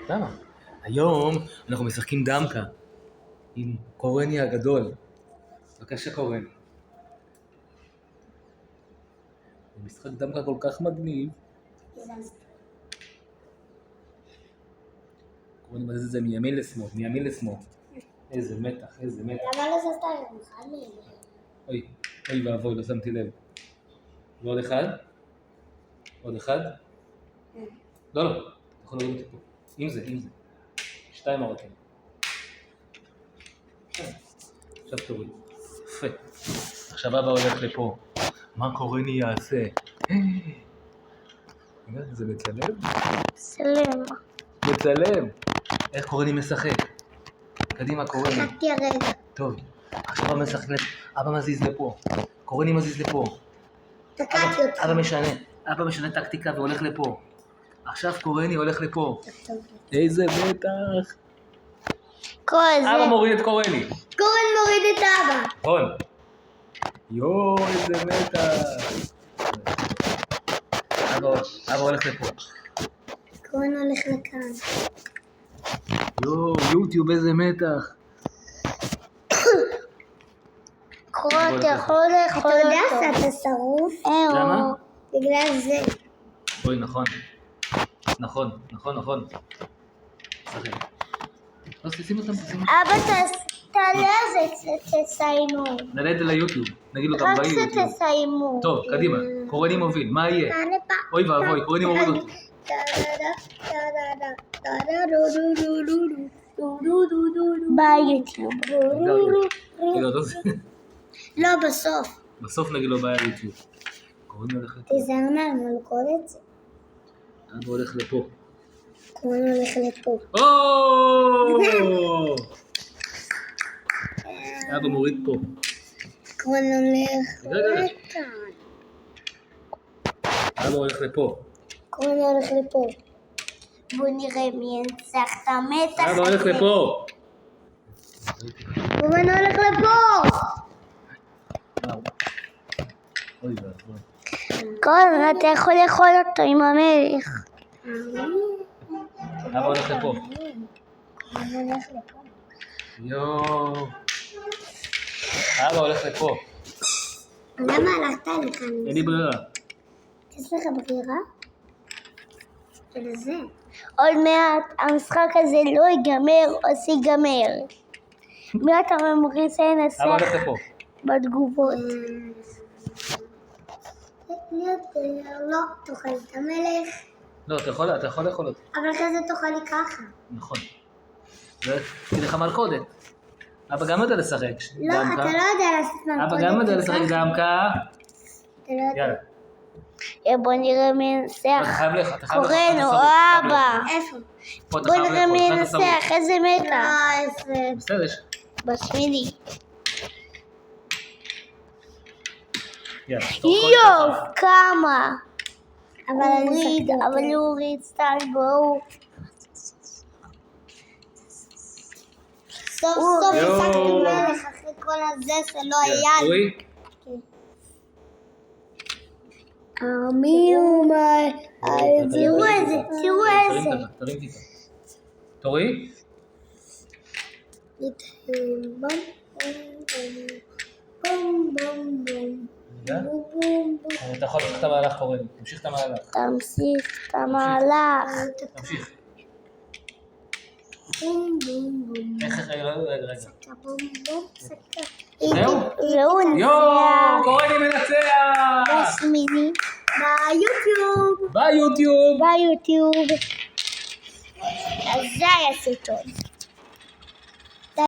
למה? היום אנחנו משחקים דמקה עם קורני הגדול. בבקשה קורני. זה משחק דמקה כל כך מגניב. קורני מזיז את זה מימין לשמאל, מימין לשמאל. איזה מתח, איזה מתח. למה לא שמת היום? אחד מהם. אוי ואבוי, לא שמתי לב. ועוד אחד? עוד אחד? לא, אתה יכול לראות אותי פה. עם זה. 2 הרוקם. עכשיו תוריד. יפה. עכשיו אבא הולך לפה. מה קורני יעשה? זה מצלם? מצלם. איך קורני משחק? קדימה קורני. חכי הרגע. טוב. עכשיו אבא מזיז לפה. קורני מזיז לפה. תקעתי אותך. אבא משנה טקטיקה והולך לפה. עכשיו קורני הולך לפה. איזה מתח. אבא מוריד את קורני. קורן מוריד את אבא. נכון. איזה מתח. אבא הולך לפה. קורן הולך לכאן. יוטיוב איזה מתח. קורן, אתה יכול לאכול אותו. אתה יודע שאתה שרוף? למה? בגלל זה. אוי, נכון. אז תשים אותם. אבא, תעלה על זה כשתסיימו. נעלה את זה ליוטיוב. נגיד לו גם רק ביוטיוב. כשתסיימו. טוב, קדימה. קורני מוביל. מה יהיה? אוי ואבוי, קורני מוריד אותי. ביוטיוב. לא, בסוף. בסוף נגיד לו בעיה ליוטיוב. קורני הולך לפה. תיזהר מהמלכודת. אבא הולך לפה. קורן הולך לפה. אבא מוריד פה. קורן הולך לכאן. אבא הולך לפה. קורן הולך לפה. בוא נראה מי ינצח את המתח. אבא הולך לפה. קורן הולך לפה. אוי ואבוי. קורן, אתה יכול לאכול אותו עם המלך. אבא הולך לפה. קורן הולך לפה. אבא הולך לפה. למה הלכת לכאן? אין לי ברירה. יש לך ברירה? זה. עוד מעט המשחק הזה לא ייגמר או שיגמר. מי אתה ממריץ לנסח אבא הולך לפה. בתגובות? לא, תאכל את המלך. לא, אתה יכול לאכול אותו. אבל אחרי זה תאכל לי ככה. נכון. תהיה לך מלכודת. אבא גם יודע לשחק לא, דמקה. אתה לא יודע לעשות מלכודת. אבא גם יודע לשחק דמקה. אתה לא יודע. יאללה. בוא נראה מי ינצח. אתה חייב קורן או אבא. איפה? בוא נראה מי ינצח, איזה מתח. בסדר, יש. בשמיני. יאללה. כמה. אבל להוריד סתם בואו. סוף משחק מלך אחרי כל הזה שלא היה לי. תראו איזה. תרים טיפה. תורי? אתה יכול להמשיך את המהלך קורן. תמשיך את המהלך. תמשיך את המהלך. תמשיך. רגע. זהו נצח. קורני מנצח. בשמיני. ביוטיוב. ביוטיוב. אז זה היה סרטון.